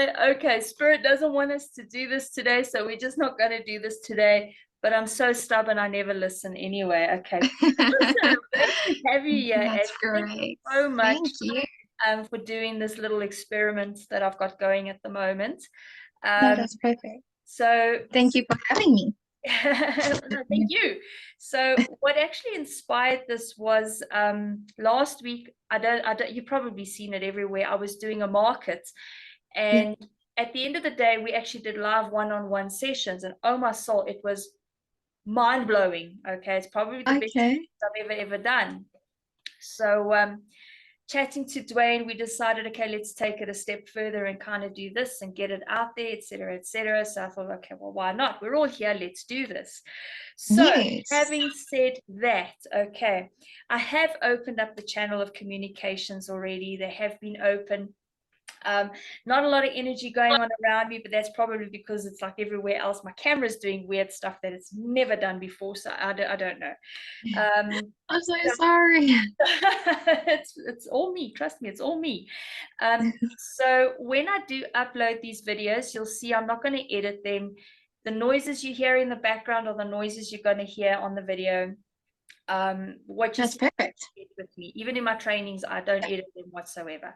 Okay, Spirit doesn't want us to do this today, so we're just not going to do this today. But I'm so stubborn, I never listen anyway. Okay. Awesome. Great to have you here. And That's thank you great. so much Thank you. for doing this little experiment that I've got going at the moment. No, Um, that's perfect. so Thank you for having me. no, thank you. So what actually inspired this was last week, I don't, you've probably seen it everywhere. I was doing a market, Yeah. and at the end of the day, we actually did live one-on-one sessions, and oh my soul, it was mind-blowing. Okay, it's probably the best Okay. I've ever done. So chatting to Dwayne, we decided, okay, let's take it a step further and kind of do this and get it out there, etc., etc. So I thought, okay, well, why not? We're all here, let's do this. So Yes. having said that, okay, I have opened up the channel of communications already. They have been open. Not a lot of energy going on around me, but that's probably because it's like everywhere else. My camera's doing weird stuff that it's never done before, so I don't know. I'm so sorry. It's all me, trust me, it's all me. So when I do upload these videos, you'll see I'm not going to edit them. The noises you hear in the background are the noises you're going to hear on the video. What you That's see perfect. with me, even in my trainings, I don't edit them whatsoever.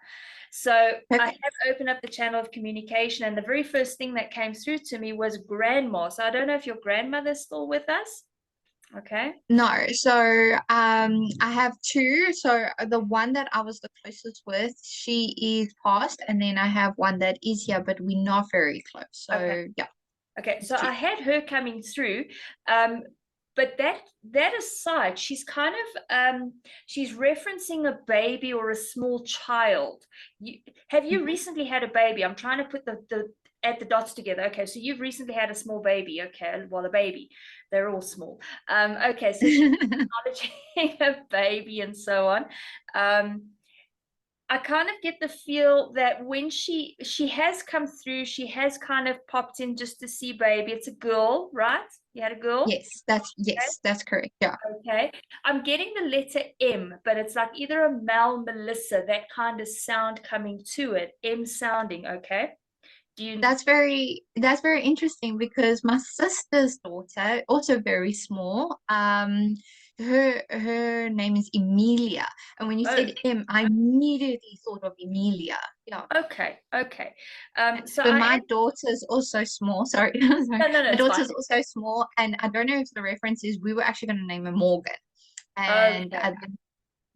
So I Perfect. have opened up the channel of communication, and the very first thing that came through to me was grandma. So I don't know if your grandmother's still with us. Okay. No, so I have two. So the one that I was the closest with, she is passed, and then I have one that is here, but we're not very close. Okay. So yeah, Okay. it's So two. I had her coming through. But that aside, she's kind of she's referencing a baby or a small child. Have you recently had a baby? I'm trying to put the add the dots together. Okay, so you've recently had a small baby. Okay, well, a baby, they're all small. Okay, so she's acknowledging a baby and so on. I kind of get the feel that when she has come through, she has kind of popped in just to see baby. It's a girl, right? You had a girl? Yes, that's correct. Yeah. Okay. I'm getting the letter M, but it's like either a Mel, Melissa, that kind of sound coming to it. M sounding, okay? Do you That's very interesting because my sister's daughter, also very small, her name is Emilia. And when you oh, said M, I immediately thought of Emilia. Yeah. okay, okay. So But I my am daughter's also small. Sorry, sorry. no, no, no, My it's fine. daughter's also small, and I don't know if the reference is we were actually going to name her Morgan, and Okay.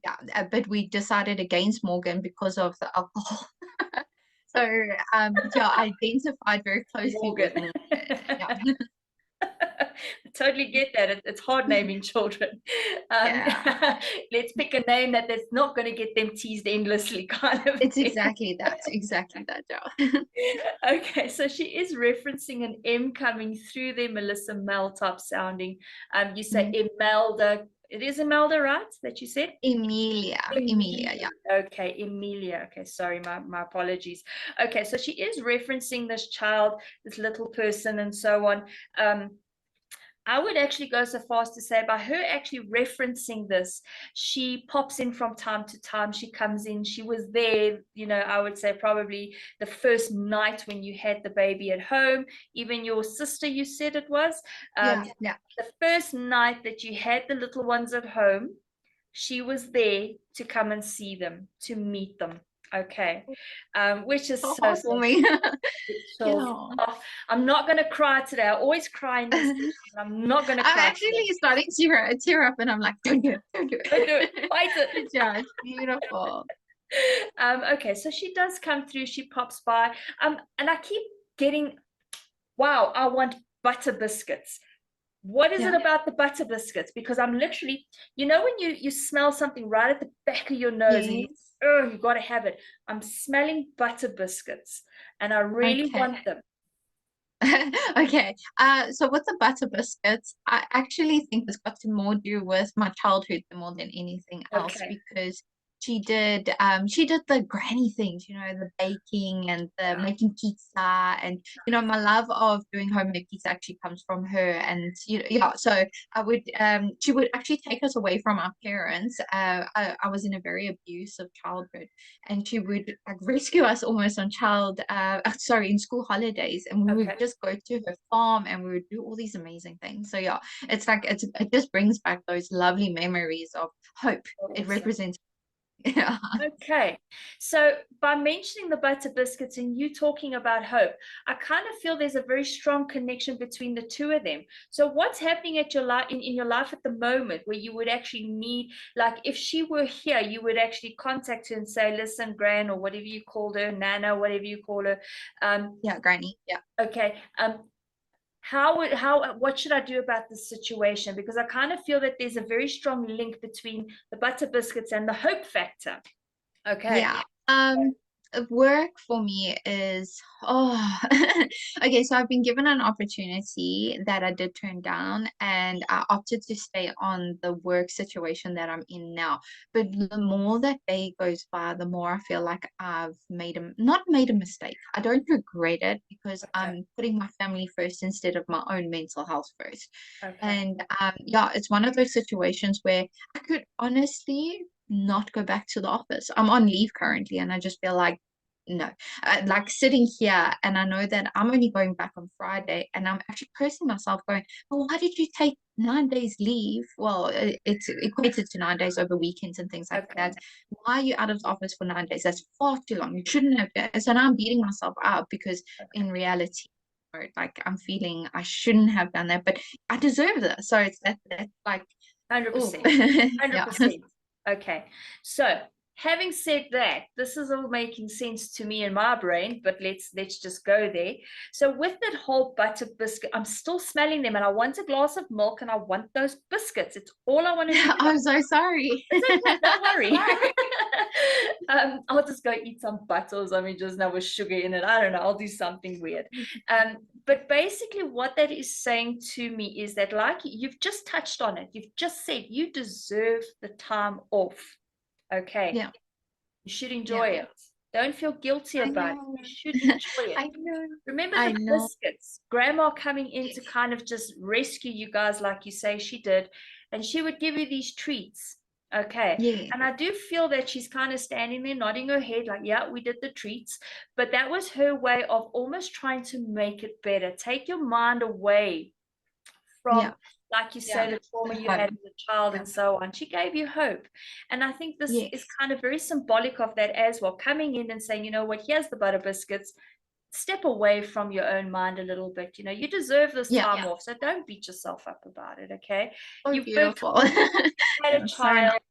yeah, but we decided against Morgan because of the alcohol. So yeah, I identified very closely with Morgan. Morgan. Yeah. Totally get that. It's hard naming children. Yeah. Let's pick a name that's not going to get them teased endlessly, kind of It's thing. exactly that, yeah. Okay, so she is referencing an M coming through there, Melissa Mel type sounding. You say Mm. Imelda. It is Imelda, right? That you said? Emilia, Emilia. yeah. Okay, Emilia. Okay, sorry, my apologies. Okay, so she is referencing this child, this little person, and so on. I would actually go so far as to say by her actually referencing this, she pops in from time to time. She comes in. She was there, I would say probably the first night when you had the baby at home. Even your sister, you said it was. Yeah, yeah. The first night that you had the little ones at home, she was there to come and see them, to meet them. Okay. Which is So so, hard for so me. chills. Yeah. Oh, I'm not going to cry today. I always cry in these sessions. I'm not going to I'm cry actually today. starting to tear up, and I'm like, don't do it, don't do Don't do it. it. Fight it. Yeah, it's beautiful. Okay, so she does come through. She pops by. And I keep getting, wow, I want butter biscuits. What is it Yeah. about the butter biscuits? Because I'm literally, when you smell something right at the back of your nose and Yes. you got to have it. I'm smelling butter biscuits and I really Okay. want them. Okay. So with the butter biscuits, I actually think it's got to more do with my childhood more than anything else Okay. because she did the granny things, the baking and the making pizza, and my love of doing homemade pizza actually comes from her. And yeah, so I would she would actually take us away from our parents. I was in a very abusive childhood, and she would like rescue us almost on in school holidays, and we would Okay. just go to her farm and we would do all these amazing things. So yeah, it's like it just brings back those lovely memories of hope. It Awesome. represents. Yeah. Okay, so by mentioning the butter biscuits and you talking about hope, I kind of feel there's a very strong connection between the two of them. So what's happening at your life in your life at the moment where you would actually need, like if she were here, you would actually contact her and say, listen, Gran, or whatever you called her, Nana, whatever you call her. Yeah, granny. Yeah. Okay. What should I do about this situation? Because I kind of feel that there's a very strong link between the butter biscuits and the hope factor. Okay. Yeah. Work for me is okay, so I've been given an opportunity that I did turn down, and I opted to stay on the work situation that I'm in now. But the more that day goes by, the more I feel like I've not made a mistake. I don't regret it because Okay. I'm putting my family first instead of my own mental health first. Okay. And yeah, it's one of those situations where I could honestly not go back to the office. I'm on leave currently, and I just feel like no, like sitting here, and I know that I'm only going back on Friday, and I'm actually cursing myself, going, "Well, why did you take 9 days leave?" Well, it's equated to 9 days over weekends and things like Okay. that. Why are you out of the office for 9 days? That's far too long. You shouldn't have been. So now I'm beating myself up because Okay. in reality, like I'm feeling I shouldn't have done that, but I deserve this. So it's that's like, oh, 100%. yeah. 100%. Okay. So having said that, this is all making sense to me in my brain, but let's just go there. So with that whole butter biscuit, I'm still smelling them and I want a glass of milk and I want those biscuits. It's all I want to do. I'm so sorry. It's okay, don't worry. Sorry. I'll just go eat some butter or something just now with sugar in it. I don't know. I'll do something weird. But basically, what that is saying to me is that, like you've just touched on it, you've just said you deserve the time off. Okay. Yeah, You should enjoy yeah. it. Don't feel guilty I about it. know. You should enjoy it. I know. Remember I the know. biscuits, grandma coming in to kind of just rescue you guys, like you say she did, and she would give you these treats. Okay. Yeah, And I do feel that she's kind of standing there nodding her head, like, yeah, we did the treats. But that was her way of almost trying to make it better. Take your mind away from, yeah, like you say, yeah. the trauma The you had home. as a child Yeah, and so on. She gave you hope. And I think this is yes. kind of very symbolic of that as well. Coming in and saying, you know what, here's the butter biscuits. Step away from your own mind a little bit. You know, you deserve this Yeah. time off. So don't beat yourself up about it. Okay. So You've worked beautiful. hard, had a Yeah, so nice. child.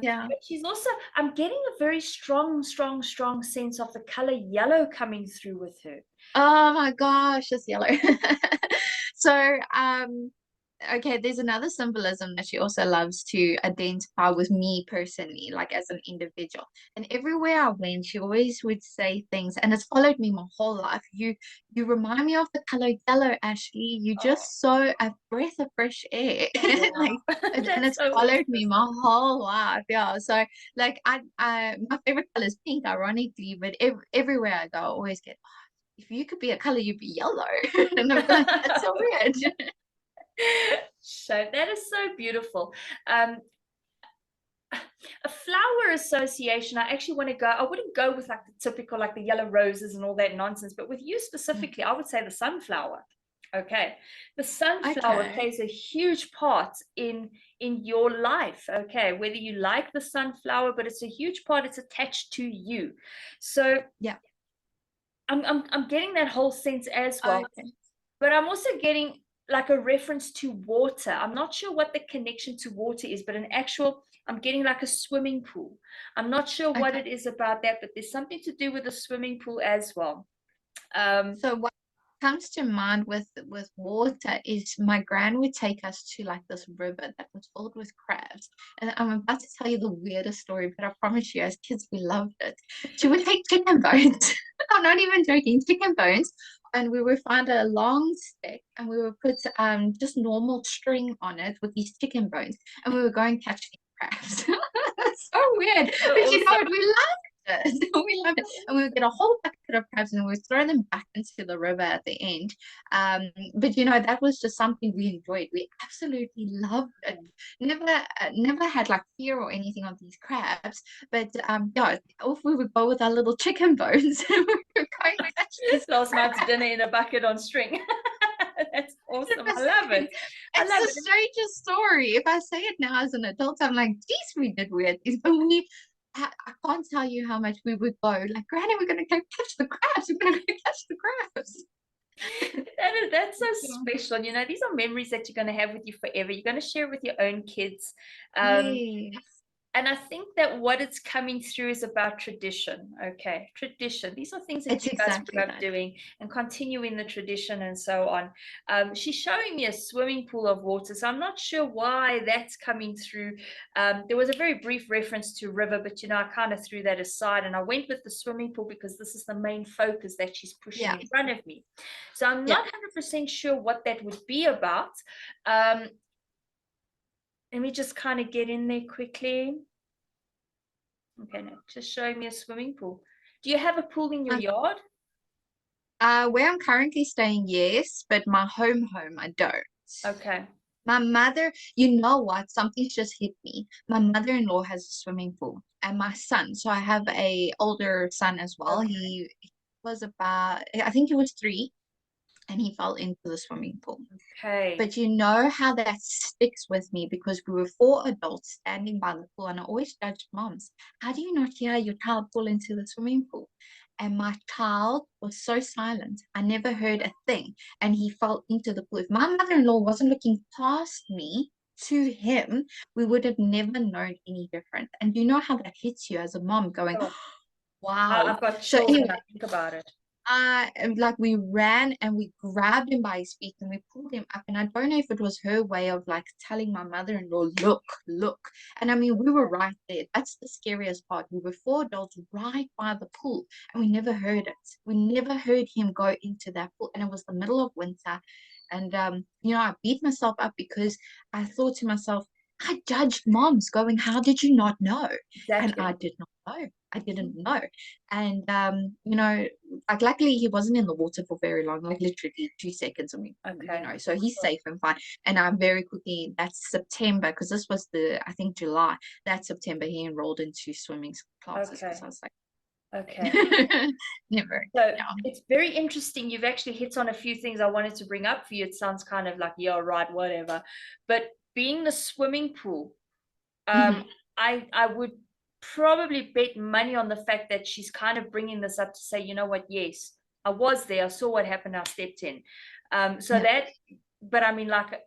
Yeah. But she's also, I'm getting a very strong sense of the color yellow coming through with her. Oh my gosh, it's yellow. So, okay, there's another symbolism that she also loves to identify with me personally, like as an individual. And everywhere I went, she always would say things, and it's followed me my whole life. You remind me of the color yellow, Ashley. You Oh, just so a breath of fresh air. wow. Like, and That's it's so followed me awesome. my whole life. Yeah. So like I my favorite color is pink, ironically, but everywhere I go, I always get, if you could be a color, you'd be yellow. And I'm like, that's so weird. So that is so beautiful. A flower association, I actually want to go, I wouldn't go with like the typical, like the yellow roses and all that nonsense, but with you specifically, I would say the sunflower. Okay. The sunflower Okay. plays a huge part in your life. Okay. Whether you like the sunflower, but it's a huge part, it's attached to you. So Yeah. I'm getting that whole sense as well. Okay. But I'm also getting like a reference to water. I'm not sure what the connection to water is, but I'm getting like a swimming pool. I'm not sure what Okay. it is about that, but there's something to do with the swimming pool as well. Um, So what comes to mind with water is my gran would take us to like this river that was filled with crabs. And I'm about to tell you the weirdest story, but I promise you, as kids, we loved it. She would take chicken bones. I'm not even joking, chicken bones. And we would find a long stick, and we would put just normal string on it with these chicken bones, and we would go and catch these crabs. So weird. So But you know awesome. what? We loved it. We loved it. And we would get a whole bucket of crabs and we would throw them back into the river at the end. But you know, that was just something we enjoyed. We absolutely loved it. Never had like fear or anything of these crabs. But yeah, off we would go with our little chicken bones and we were going to catch these Last night's crabs. dinner in a bucket on string. That's awesome. I love it. I It's love the it. strangest story. If I say it now as an adult, I'm like, geez, we did weird things. But I can't tell you how much we would go, like, Granny, we're going to go catch the crabs. We're going to go catch the crabs. That's so Yeah. special. You know, these are memories that you're going to have with you forever. You're going to share with your own kids. Yes. And I think that what it's coming through is about tradition. Okay, tradition. These are things that It's you guys exactly grew up that. doing and continuing the tradition and so on. She's showing me a swimming pool of water, so I'm not sure why that's coming through. There was a very brief reference to river, but you know, I kind of threw that aside and I went with the swimming pool because this is the main focus that she's pushing Yeah. in front of me. So I'm Yeah. not 100% sure what that would be about. Let me just kind of get in there quickly. Okay, no, just showing me a swimming pool. Do you have a pool in your yard? Where I'm currently staying, yes, but my home, I don't. Okay. My mother, you know what? Something's just hit me. My mother-in-law has a swimming pool, and my son. So I have a older son as well. Okay. He was about, I think he was 3, and he fell into the swimming pool. Okay. But you know how that sticks with me because we were 4 adults standing by the pool, and I always judged moms. How do you not hear your child fall into the swimming pool? And my child was so silent. I never heard a thing, and he fell into the pool. If my mother-in-law wasn't looking past me to him, we would have never known any different. And you know how that hits you as a mom, going, Oh, "Wow." I've got So chills when anyway, I think about it. like we ran and we grabbed him by his feet and we pulled him up. And I don't know if it was her way of like telling my mother-in-law, look, look. And I mean, we were right there. That's the scariest part. We were 4 adults right by the pool and we never heard it. We never heard him go into that pool. And it was the middle of winter. And you know, I beat myself up because I thought to myself, I judged moms going, how did you not know? And Exactly. I did not know. I didn't know. And you know, like luckily he wasn't in the water for very long, like literally 2 seconds. I mean, you Okay. know, so he's safe and fine. And I very quickly, that's September, because this was I think July. That September he enrolled into swimming classes Okay. because I was like, Okay. never. So Yeah. it's very interesting. You've actually hit on a few things I wanted to bring up for you. It sounds kind of like, yeah, right, whatever. But being the swimming pool, Mhm. I would probably bet money on the fact that she's kind of bringing this up to say, you know what, yes, I was there, I saw what happened, I stepped in. So Yeah. that, but I mean, like,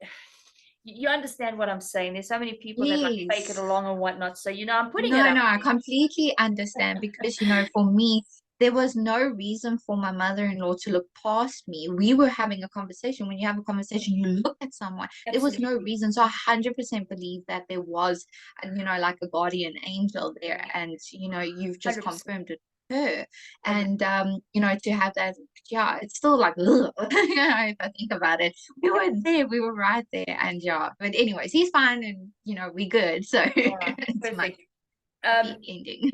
you understand what I'm saying. There's so many people that like fake it Yes. along and whatnot. So, you know, I'm putting it No, out no, I there. completely understand because, you know, for me, there was no reason for my mother-in-law to look past me. We were having a conversation. When you have a conversation, you look at someone. There was no Absolutely. reason. So I 100% believe that there was, you know, like a guardian angel there. And, you know, you've just 100%. confirmed it with her. 100%. And, you know, to have that, yeah, it's still like, ugh, you know, if I think about it. We were there, we were right there. And yeah, but anyways, he's fine and, you know, we good. So All right. it's my Perfect. Um, happy ending.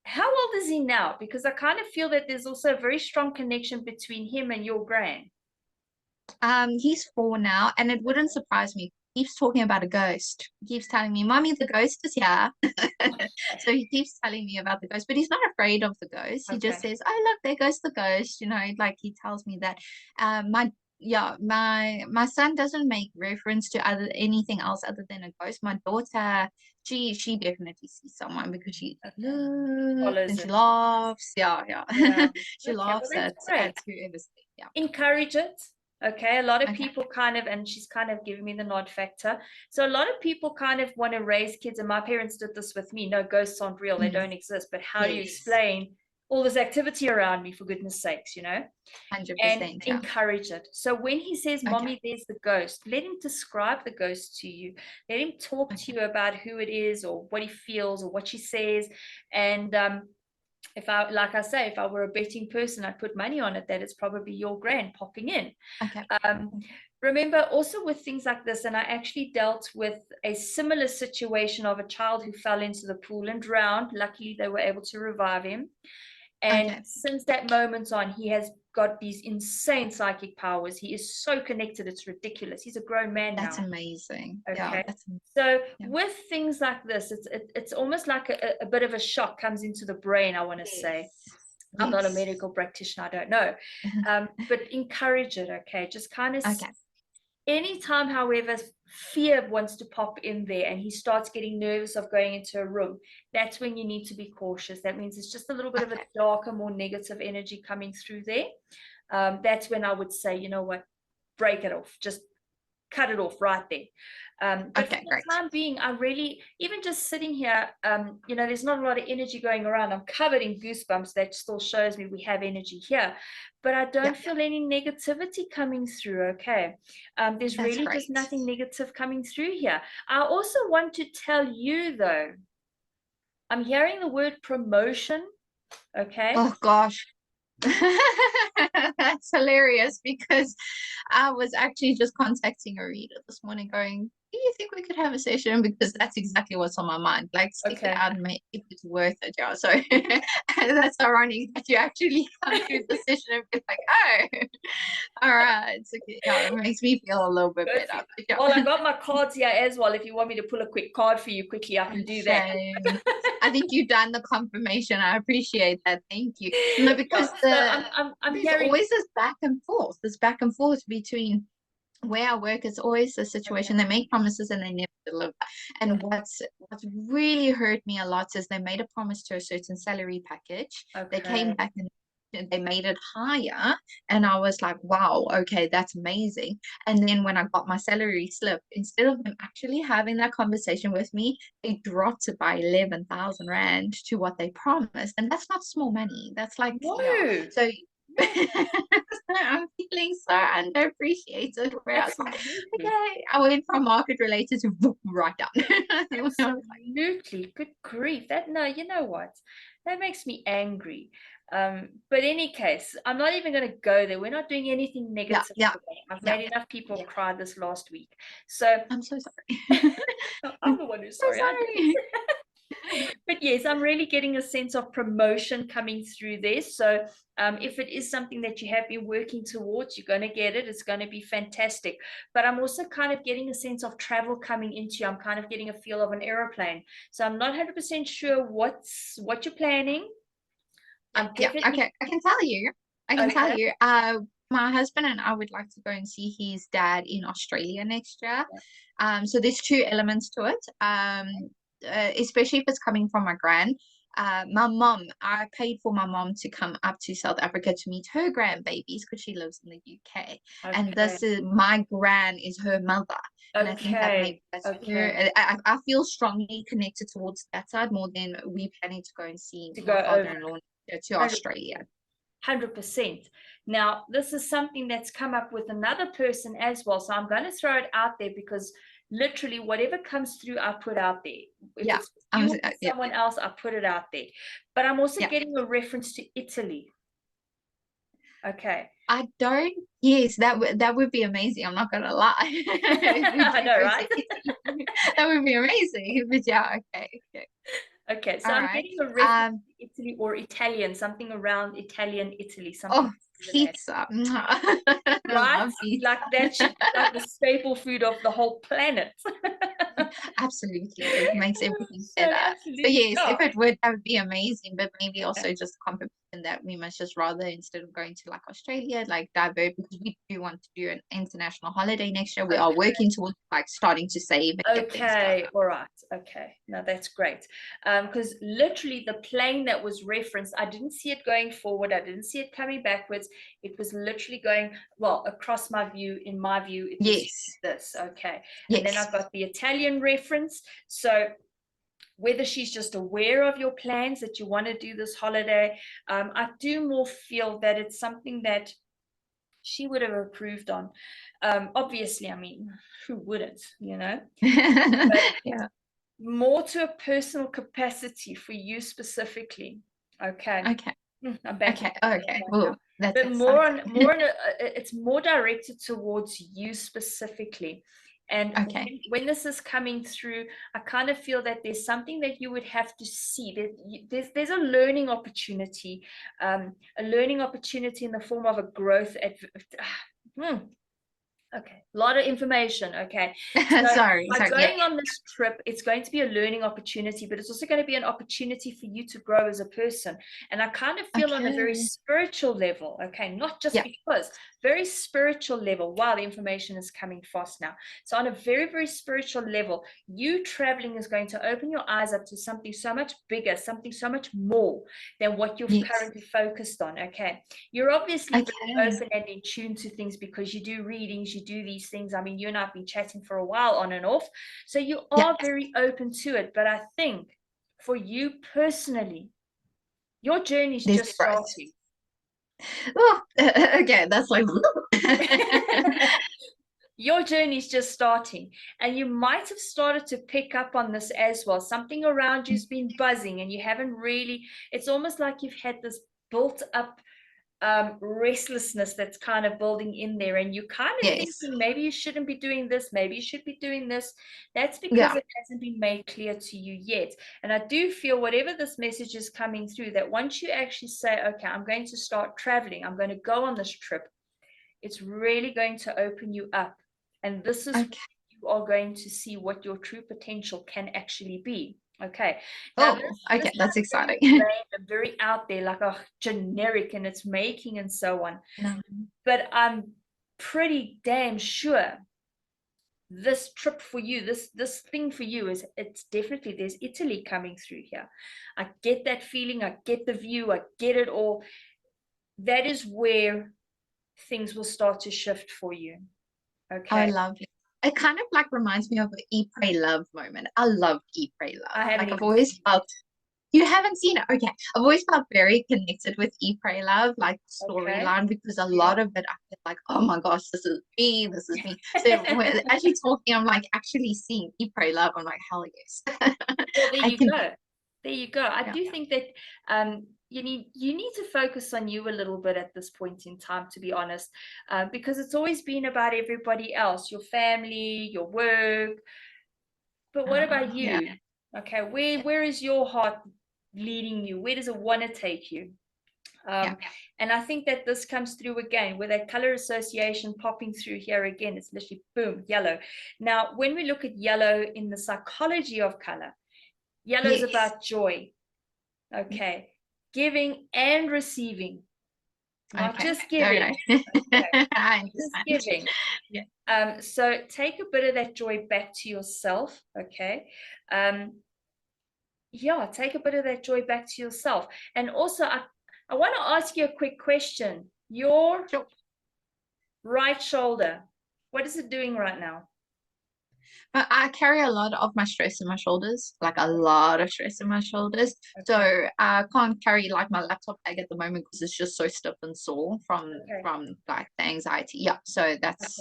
how old is he now? Because I kind of feel that there's also a very strong connection between him and your grand. He's 4 now, and it wouldn't surprise me. He keeps talking about a ghost. He keeps telling me, "Mommy, the ghost is here." So he keeps telling me about the ghost, but he's not afraid of the ghost. He just Okay. says, "Oh, look, there goes the ghost." You know, like he tells me that. My yeah, my son doesn't make reference to other anything else other than a ghost. My daughter, she definitely sees someone because she Okay. looks Follows and she it. laughs. Yeah, Yeah. yeah. She Okay. Well, laughs that's at great. whoever's there. Encourage it. Okay, a lot of Yeah. Okay. people kind of, and she's kind of giving me the nod factor. So a lot of people kind of want to raise kids, and my parents did this with me. No, ghosts aren't real, they Mm. don't exist. But how do you Yes, explain all this activity around me, for goodness sakes, you know? And 100%. Yeah. encourage it. So when he says, Okay. Mommy, there's the ghost, let him describe the ghost to you. Let him talk to Okay. you about who it is or what he feels or what she says. And if I, like I say, if I were a betting person, I'd put money on it that it's probably your grand popping in. Okay. Remember also with things like this, and I actually dealt with a similar situation of a child who fell into the pool and drowned. Luckily, they were able to revive him. And Okay. since that moment on, he has got these insane psychic powers. He is so connected, it's ridiculous. He's a grown man That's now. amazing. Okay. Yeah, So yeah. with things like this, it's almost like a bit of a shock comes into the brain, I want to say. I'm not a medical practitioner, I don't know. But encourage it, okay? Just kind of Okay. anytime, however, fear wants to pop in there and he starts getting nervous of going into a room, that's when you need to be cautious. That means it's just a little bit of a darker, more negative energy coming through there. That's when I would say, you know what, break it off, just cut it off right there. But for the time being, I really, even just sitting here, you know, there's not a lot of energy going around. I'm covered in goosebumps. That still shows me we have energy here, but I don't feel any negativity coming through. Okay. There's really just nothing negative coming through here. I also want to tell you though, I'm hearing the word promotion. Okay. Oh gosh. That's hilarious, because I was actually just contacting a reader this morning going, do you think we could have a session? Because that's exactly what's on my mind. Like, stick it out and if it's worth it. Yeah. So that's ironic that you actually come to the session and be like, oh, all right. It's okay. Yeah, it makes me feel a little bit better. Yeah. Well, I got my cards here as well. If you want me to pull a quick card for you quickly, I can do that. I think you've done the confirmation. I appreciate that. Thank you. No, because I'm there's always this back and forth between where I work. It's always a situation. They make promises and they never deliver. And what's really hurt me a lot is they made a promise to a certain salary package. They came back and they made it higher, and I was like, wow, okay, that's amazing. And then when I got my salary slip, instead of them actually having that conversation with me, they dropped it by 11,000 rand to what they promised, and that's not small money. That's like, so I'm feeling so underappreciated, where I was like, okay, I went from market related to right down. Absolutely. Good grief. No, you know what, that makes me angry. But any case, I'm not even going to go there. We're not doing anything negative today. I've made enough people cry this last week. So I'm so sorry. I'm the one who's sorry. But yes, I'm really getting a sense of promotion coming through there. So if it is something that you have been working towards, you're going to get it. It's going to be fantastic. But I'm also kind of getting a sense of travel coming into you. I'm kind of getting a feel of an aeroplane. So I'm not 100% sure what you're planning. I can tell you. Tell you. My husband and I would like to go and see his dad in Australia next year. So there's two elements to it. Especially if it's coming from my gran. My mom, I paid for my mom to come up to South Africa to meet her grandbabies because she lives in the UK. And this is my gran is her mother. And I think that maybe that's her. I feel strongly connected towards that side more than we planning to go and see my father-in-law to Australia. 100%. Now, this is something that's come up with another person as well. So I'm going to throw it out there because literally whatever comes through, I put out there. If it's you or someone else, I put it out there. But I'm also getting a reference to Italy. Okay. I don't. Yes, that would be amazing. I'm not gonna lie. I know, right? That would be amazing. But yeah, okay. So I'm getting a reference to Italy or Italian, something around Italian, Italy, something. Pizza. Right? Like that should be like the staple food of the whole planet. Absolutely. It makes everything better. So yes, if it would, that would be amazing. But maybe also just confirmation that we must just rather, instead of going to like Australia, like divert, because we do want to do an international holiday next year. We are working towards like starting to save. Okay, all right. Okay, now that's great. Because literally the plane that was referenced, I didn't see it going forward. I didn't see it coming backwards. It was literally going, well, across my view. In my view, it was this. Okay. And then I've got the Italian reference. So whether she's just aware of your plans that you want to do this holiday, I do more feel that it's something that she would have approved on. Obviously, I mean, who wouldn't, you know? But more to a personal capacity for you specifically. Okay. Okay. I'm back. Okay. Okay. Right Well, now. that's But more exciting. on more on it's more directed towards you specifically. And Okay. when this is coming through, I kind of feel that there's something that you would have to see. There's a learning opportunity, a learning opportunity in the form of a growth. Okay, a lot of information. Okay, so Sorry. by Sorry. Yeah. going on this trip, it's going to be a learning opportunity, but it's also going to be an opportunity for you to grow as a person. And I kind of feel on a very Okay. spiritual level, okay, not just Yeah. because, very spiritual level. Wow, the information is coming fast now. So on a very, very spiritual level, you traveling is going to open your eyes up to something so much bigger, something so much more than what you've Yes. currently focused on. Okay, you're obviously very Okay. open and in tune to things because you do readings, you do these things. I mean, you and I have been chatting for a while on and off, so you Yeah. are very open to it. But I think for you personally, your journey is This just growth. starting. Oh, okay. That's like. Your journey is just starting, and you might have started to pick up on this as well. Something around you's been buzzing, and you haven't really. It's almost like you've had this built up restlessness that's kind of building in there, and you're kind of Yes. thinking maybe you shouldn't be doing this, maybe you should be doing this. That's because Yeah. it hasn't been made clear to you yet. And I do feel whatever this message is coming through, that once you actually say, okay, I'm going to start traveling, I'm going to go on this trip, it's really going to open you up, and this is Okay. you are going to see what your true potential can actually be. Okay, now Oh, this okay. That's sounds very exciting. plain and very out there, like a generic, and it's making and so on. No. But I'm pretty damn sure this trip for you, this thing for you, is it's definitely, there's Italy coming through here. I get that feeling, I get the view, I get it all. That is where things will start to shift for you. I Okay, love it. It kind of like reminds me of an Eat, Pray, Love moment. I love Eat, Pray, Love. I haven't Like I've even always seen felt you haven't seen it. Okay. I've always felt very connected with Eat, Pray, Love, like it. Okay, storyline, because a yeah. lot of it I feel like, oh my gosh, this is me, this is me. So as you're talking, I'm like actually seeing Eat, Pray, Love. I'm like, hell yes. Well, there I you can, go. There you go. I yeah. do think that you need to focus on you a little bit at this point in time, to be honest, because it's always been about everybody else, your family, your work. But what about Yeah. you? Okay, where is your heart leading you? Where does it want to take you? Yeah. And I think that this comes through again with that color association popping through here again. It's literally boom, yellow. Now, when we look at yellow in the psychology of color, yellow is Yes. about joy. Okay, giving and receiving, not Okay. just giving. Okay. Okay, I just understand. giving. So take a bit of that joy back to yourself. Okay. Yeah, take a bit of that joy back to yourself. And also, I want to ask you a quick question. Your Sure. right shoulder, what is it doing right now? But I carry a lot of my stress in my shoulders, like a lot of stress in my shoulders. Okay. So I can't carry like my laptop bag at the moment because it's just so stiff and sore from Okay. like the anxiety. Yeah. So that's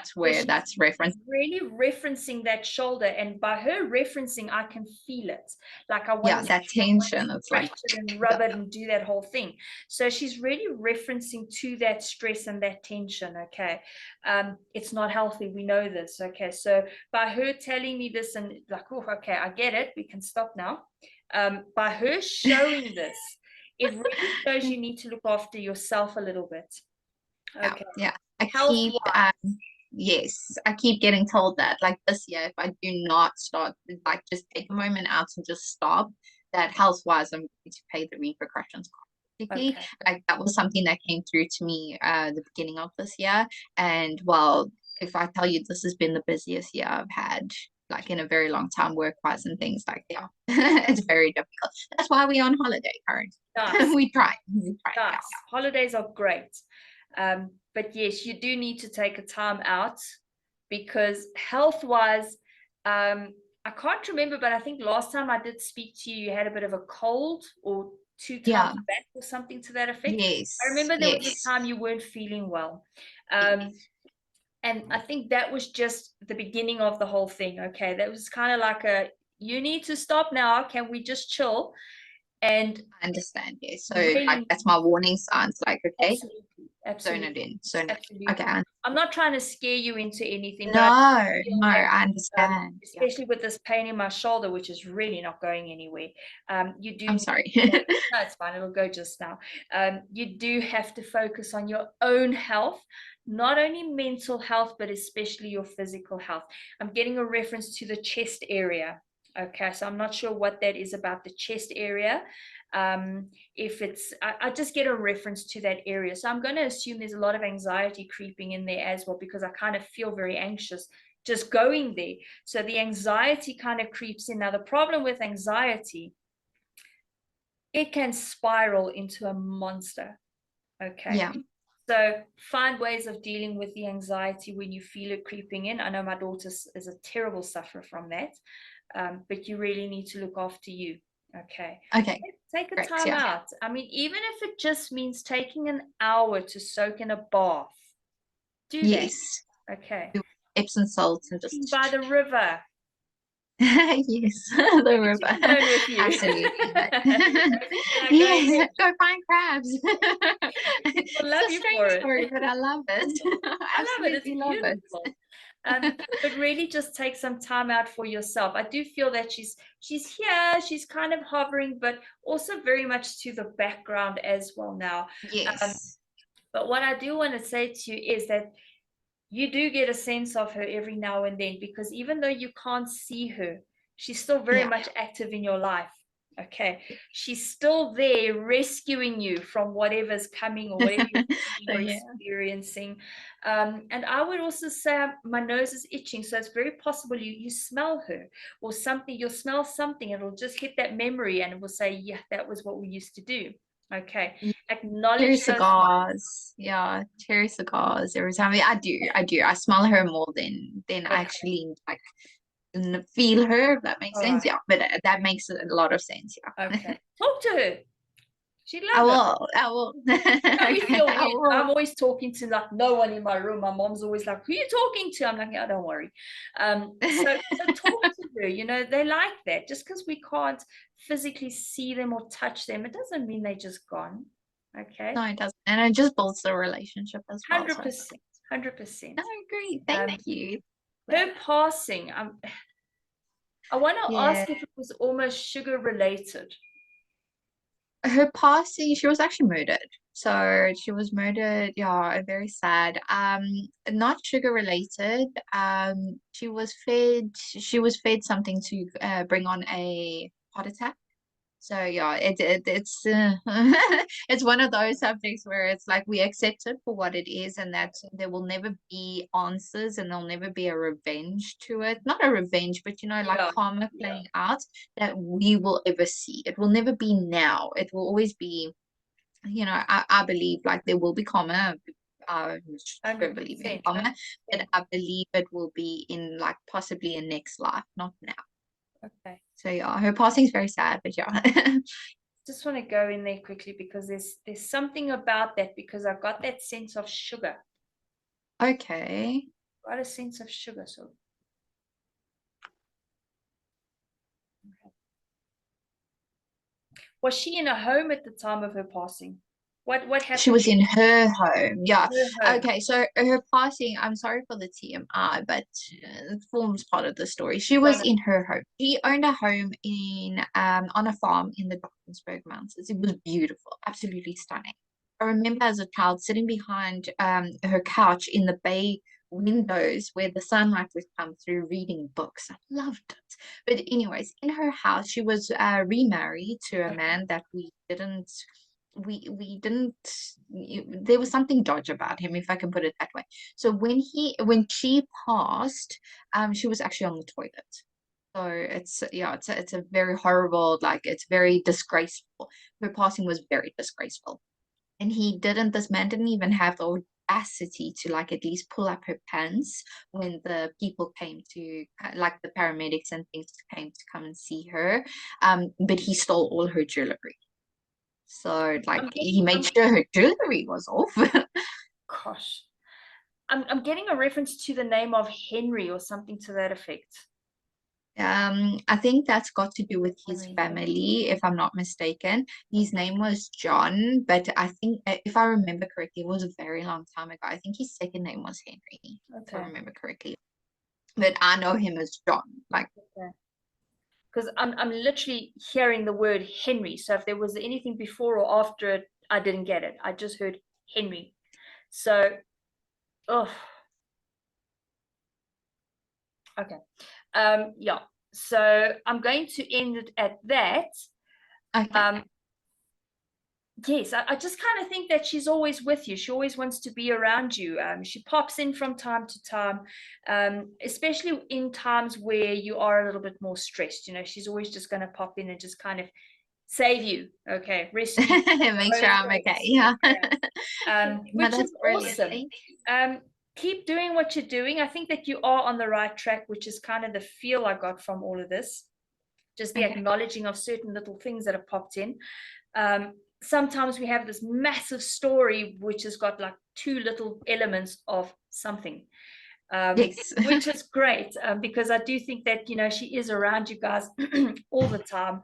So where she's that's referenced. really referencing that shoulder, and by her referencing, I can feel it. Like I Yeah, want that to tension. It's stretch like it and rub it and do that whole thing. So she's really referencing to that stress and that tension. Okay, it's not healthy. We know this. Okay, so by her telling me this and like, oh, okay, I get it. We can stop now. By her showing this, it really shows you need to look after yourself a little bit. yeah, Okay, yeah. I health keep wise. yes, I keep getting told that like this year, if I do not start, like just take a moment out and just stop, that health wise, I'm going to pay the repercussions. Particularly, Okay. like that was something that came through to me the beginning of this year. And well, if I tell you this has been the busiest year I've had like in a very long time work wise and things like yeah, it's very difficult. That's why we're on holiday currently. Nice. We try. We try. Yeah. Nice. Holidays are great. But yes, you do need to take a time out because health-wise, I can't remember, but I think last time I did speak to you, you had a bit of a cold or 2 times Yeah. back or something to that effect. Yes. I remember there was a Yes. time you weren't feeling well. And I think that was just the beginning of the whole thing. Okay. That was kind of like you need to stop now. Can we just chill? And I understand. Yes. So like really, that's my warning signs. Like, okay, absolutely, zone it absolutely, in. Zone it in. Okay. absolutely. I'm not trying to scare you into anything, but I No, feel no, like, I understand. Yeah. especially with this pain in my shoulder, which is really not going anywhere, you do I'm need sorry. to, no, it's fine, it'll go just now. You do have to focus on your own health, not only mental health, but especially your physical health. I'm getting a reference to the chest area. Okay, so I'm not sure what that is about the chest area. If it's, I just get a reference to that area. So I'm going to assume there's a lot of anxiety creeping in there as well, because I kind of feel very anxious just going there. So the anxiety kind of creeps in. Now, the problem with anxiety, it can spiral into a monster. Okay. Yeah. So find ways of dealing with the anxiety when you feel it creeping in. I know my daughter is a terrible sufferer from that, but you really need to look after you. Okay. Okay. Take a Great. time Yeah. out. I mean, even if it just means taking an hour to soak in a bath, do that. Yes. Okay. Epsom salts and Sitting just by the river. yes, the Take river. your phone with you. Absolutely. Like going, Yes, go find crabs. I It's love a you strange for it. story, but I love it. I love it. It's Absolutely love it. beautiful. But really just take some time out for yourself. I do feel that she's here, she's kind of hovering, but also very much to the background as well now. Um, Yes. but what I do want to say to you is that you do get a sense of her every now and then, because even though you can't see her, she's still very Yeah. much active in your life. Okay. She's still there rescuing you from whatever's coming or whatever you're feeling or Yeah. experiencing. And I would also say my nose is itching. So it's very possible you smell her or something, you'll smell something, it'll just hit that memory and it will say, yeah, that was what we used to do. Okay. Cherry Acknowledge those. cigars. Yeah, cherry cigars. Every time I do. I smell her more than I Okay. actually like feel her, if that makes All sense. right. Yeah, but that makes a lot of sense. Yeah. Okay. Talk to her. She'd I love it. will. I will. I always Okay, feel I weird. I'm will. always talking to like no one in my room. My mom's always like, "Who are you talking to?" I'm like, "Yeah, don't worry." So talk to her. You know, they like that. Just because we can't physically see them or touch them, it doesn't mean they're just gone. Okay, No, it doesn't. And it just builds the relationship as well. So 100%, no, 100%. great. Um, Thank you. her passing. I want to Yeah. ask if it was almost sugar related. Her passing, she was actually murdered. So she was murdered, yeah, very sad. Not sugar related. She was fed something to bring on a heart attack. So yeah, it's it's one of those subjects where it's like we accept it for what it is, and that there will never be answers, and there'll never be a revenge to it. Not a revenge, but like Yeah, karma yeah, playing out that we will ever see. It will never be now. It will always be, I believe like there will be karma. I don't believe in 100%, karma, but 100%. I believe it will be in like possibly a next life, not now. Okay. So yeah, her passing is very sad, but yeah. Just want to go in there quickly because there's something about that, because I've got that sense of sugar. Okay. Got a sense of sugar. So was she in a home at the time of her passing? What She happened was in her home. Yeah. in her home? Okay. So her passing, I'm sorry for the TMI, but it forms part of the story. She No, was no. in her home. She owned a home on a farm in the Drakensberg Mountains. It was beautiful, absolutely stunning. I remember as a child sitting behind her couch in the bay windows where the sunlight would come through reading books. I loved it. But anyways, in her house, she was remarried to a Okay. man that we didn't there was something dodgy about him, if I can put it that way. So when she passed, she was actually on the toilet. So it's a very horrible, like it's very disgraceful. Her passing was very disgraceful. And this man didn't even have the audacity to like at least pull up her pants when the people came to like the paramedics and things came to come and see her. But he stole all her jewelry. So like I'm he getting made sure her jewelry was off. gosh. I'm getting a reference to the name of Henry or something to that effect. I think that's got to do with his Henry. family, if I'm not mistaken. His name was John, but I think, if I remember correctly, it was a very long time ago. I think his second name was Henry, if I Okay. remember correctly. But I know him as John. Like, Okay. Because I'm literally hearing the word Henry. So if there was anything before or after it, I didn't get it. I just heard Henry. So, oh, okay. Yeah. So I'm going to end it at that. okay. Yes, I just kind of think that she's always with you. She always wants to be around you. She pops in from time to time, especially in times where you are a little bit more stressed. You know, she's always just going to pop in and just kind of save you. Okay, rescue you. Make sure I'm okay. Yeah. No, Which that's is brilliant. awesome. Thank you. Keep doing what you're doing. I think that you are on the right track, which is kind of the feel I got from all of this. Just the Okay. acknowledging of certain little things that have popped in. Sometimes we have this massive story which has got like two little elements of something, Yes. which is great, because I do think that, you know, she is around you guys all the time,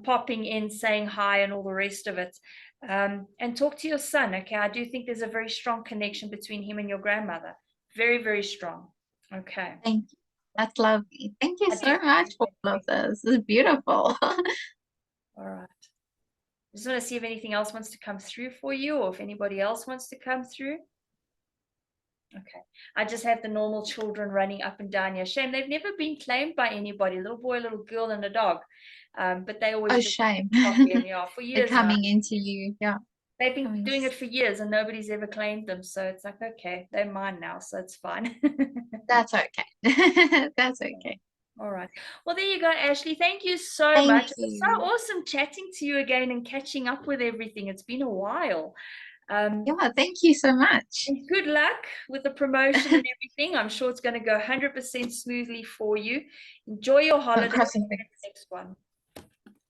popping in, saying hi, and all the rest of it. And talk to your son. Okay, I do think there's a very strong connection between him and your grandmother. Very, very strong. Okay. Thank you. That's lovely. Thank you I so do. much for all of this. This is beautiful. All right. I just want to see if anything else wants to come through for you, or if anybody else wants to come through. Okay. I just have the normal children running up and down here. Shame they've never been claimed by anybody, a little boy, a little girl, and a dog. But they always Oh, just shame. pop in, yeah, for They're years now. coming into you. Yeah. They've been Coming. doing it for years and nobody's ever claimed them. So it's like, okay, they're mine now, so it's fine. That's okay. That's okay. All right. Well, there you go, Ashley. Thank you so Thank much. It's so you. awesome chatting to you again and catching up with everything. It's been a while. Yeah, thank you so much. And good luck with the promotion and everything. I'm sure it's going to go 100% smoothly for you. Enjoy your holiday. Crossing fingers. Next one.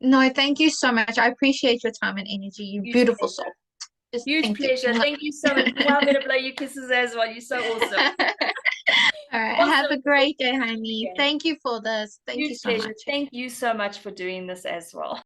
No, thank you so much. I appreciate your time and energy. You Huge beautiful pleasure. soul. Just Huge thank pleasure. you. Thank you so much. Well, I'm going to blow you kisses as well. You're so awesome. All right. Awesome. Have a great day, honey. Okay. Thank you for this. Thank you Huge so pleasure. much. Thank you so much for doing this as well.